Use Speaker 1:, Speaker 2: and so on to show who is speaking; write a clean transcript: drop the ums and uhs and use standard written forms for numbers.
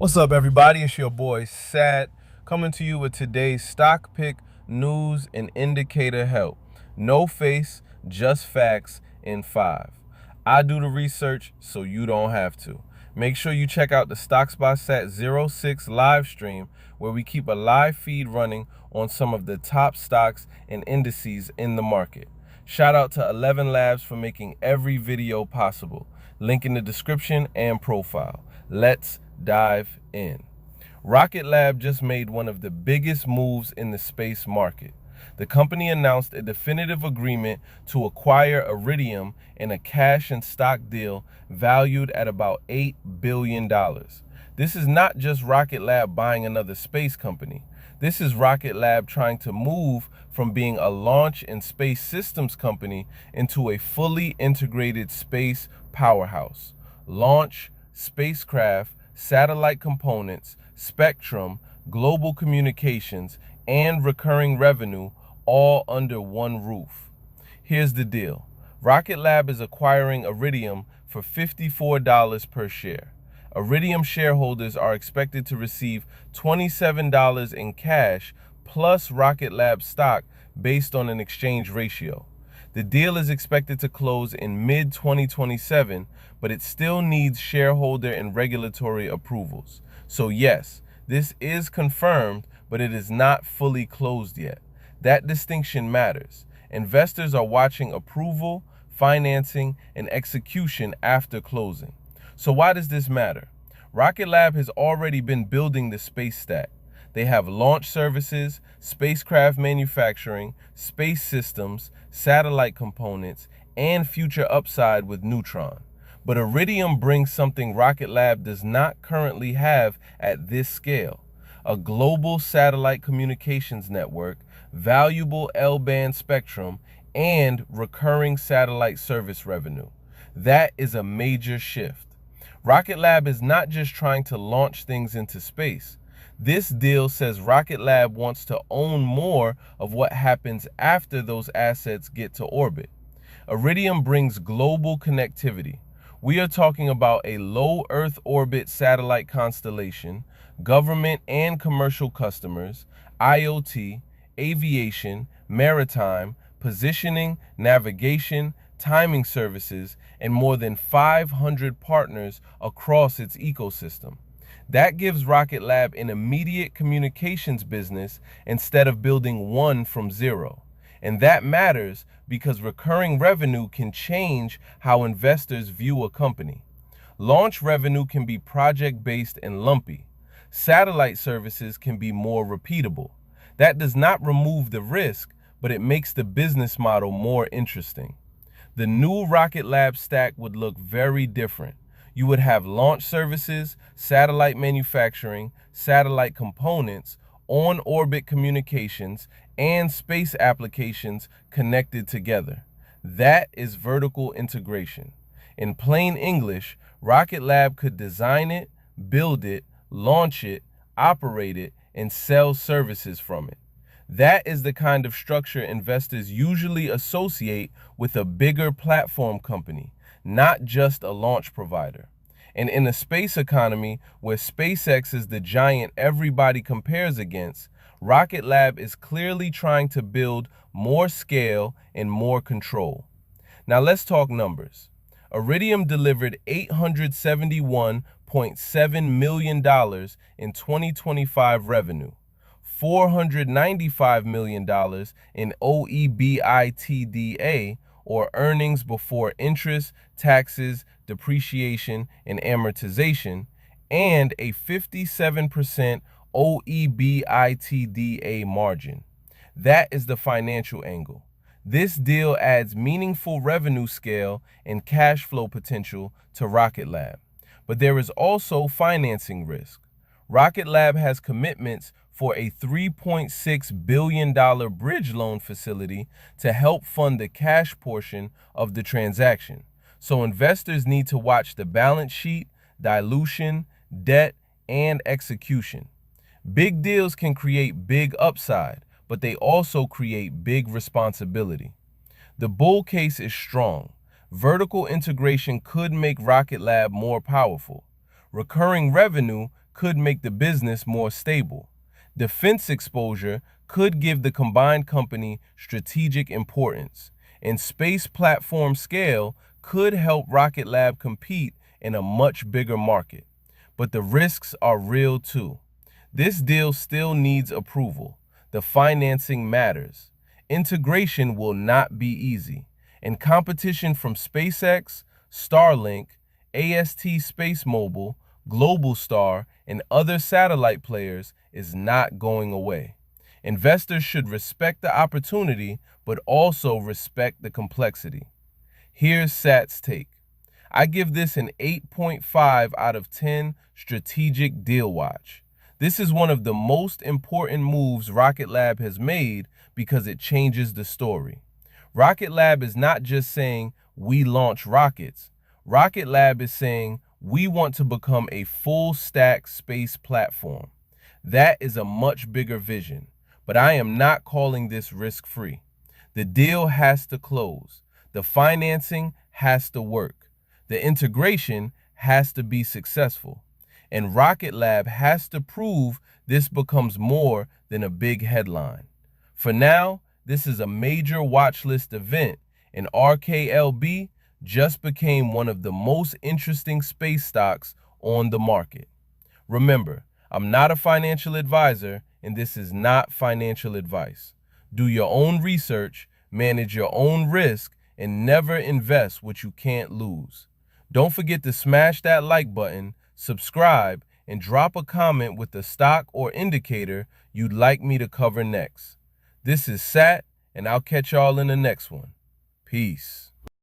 Speaker 1: What's up, everybody? It's your boy Satt coming to you with today's stock pick news and indicator help. No face, just facts in 5. I do the research so you don't have to. Make sure you check out the Stocks by Satt 06 live stream where we keep a live feed running on some of the top stocks and indices in the market. Shout out to 11 Labs for making every video possible. Link in the description and profile. Let's dive in. Rocket Lab just made one of the biggest moves in the space market. The company announced a definitive agreement to acquire Iridium in a cash and stock deal valued at about $8 billion. This is not just Rocket Lab buying another space company. This is Rocket Lab trying to move from being a launch and space systems company into a fully integrated space powerhouse. Launch, spacecraft, satellite components, spectrum, global communications, and recurring revenue all under one roof. Here's the deal. Rocket Lab is acquiring Iridium for $54 per share. Iridium shareholders are expected to receive $27 in cash plus Rocket Lab stock based on an exchange ratio. The deal is expected to close in mid-2027, but it still needs shareholder and regulatory approvals. So yes, this is confirmed, but it is not fully closed yet. That distinction matters. Investors are watching approval, financing, and execution after closing. So why does this matter? Rocket Lab has already been building the space stack. They have launch services, spacecraft manufacturing, space systems, satellite components, and future upside with Neutron. But Iridium brings something Rocket Lab does not currently have at this scale: a global satellite communications network, valuable L-band spectrum, and recurring satellite service revenue. That is a major shift. Rocket Lab is not just trying to launch things into space. This deal says Rocket Lab wants to own more of what happens after those assets get to orbit. Iridium brings global connectivity. We are talking about a low Earth orbit satellite constellation, government and commercial customers, IoT, aviation, maritime, positioning, navigation, timing services, and more than 500 partners across its ecosystem. That gives Rocket Lab an immediate communications business instead of building one from zero. And that matters because recurring revenue can change how investors view a company. Launch revenue can be project-based and lumpy. Satellite services can be more repeatable. That does not remove the risk, but it makes the business model more interesting. The new Rocket Lab stack would look very different. You would have launch services, satellite manufacturing, satellite components, on-orbit communications, and space applications connected together. That is vertical integration. In plain English, Rocket Lab could design it, build it, launch it, operate it, and sell services from it. That is the kind of structure investors usually associate with a bigger platform company, not just a launch provider. And in a space economy where SpaceX is the giant everybody compares against, Rocket Lab is clearly trying to build more scale and more control. Now let's talk numbers. Iridium delivered $871.7 million in 2025 revenue, $495 million in OEBITDA, or earnings before interest, taxes, depreciation, and amortization, and a 57% OEBITDA margin. That is the financial angle. This deal adds meaningful revenue scale and cash flow potential to Rocket Lab. But there is also financing risk. Rocket Lab has commitments for a $3.6 billion bridge loan facility to help fund the cash portion of the transaction. So investors need to watch the balance sheet, dilution, debt, and execution. Big deals can create big upside, but they also create big responsibility. The bull case is strong. Vertical integration could make Rocket Lab more powerful. Recurring revenue could make the business more stable. Defense exposure could give the combined company strategic importance, and space platform scale could help Rocket Lab compete in a much bigger market. But the risks are real too. This deal still needs approval. The financing matters. Integration will not be easy, and competition from SpaceX, Starlink, AST Space Mobile, Globalstar, and other satellite players is not going away. Investors should respect the opportunity, but also respect the complexity. Here's Satt's take. I give this an 8.5 out of 10 strategic deal watch. This is one of the most important moves Rocket Lab has made because it changes the story. Rocket Lab is not just saying, we launch rockets. Rocket Lab is saying, we want to become a full-stack space platform. That is a much bigger vision, but I am not calling this risk-free. The deal has to close. The financing has to work. The integration has to be successful. And Rocket Lab has to prove this becomes more than a big headline. For now, this is a major watch list event, and RKLB just became one of the most interesting space stocks on the market. Remember, I'm not a financial advisor, and this is not financial advice. Do your own research, manage your own risk, and never invest what you can't lose. Don't forget to smash that like button, subscribe, and drop a comment with the stock or indicator you'd like me to cover next. This is Satt, and I'll catch y'all in the next one. Peace.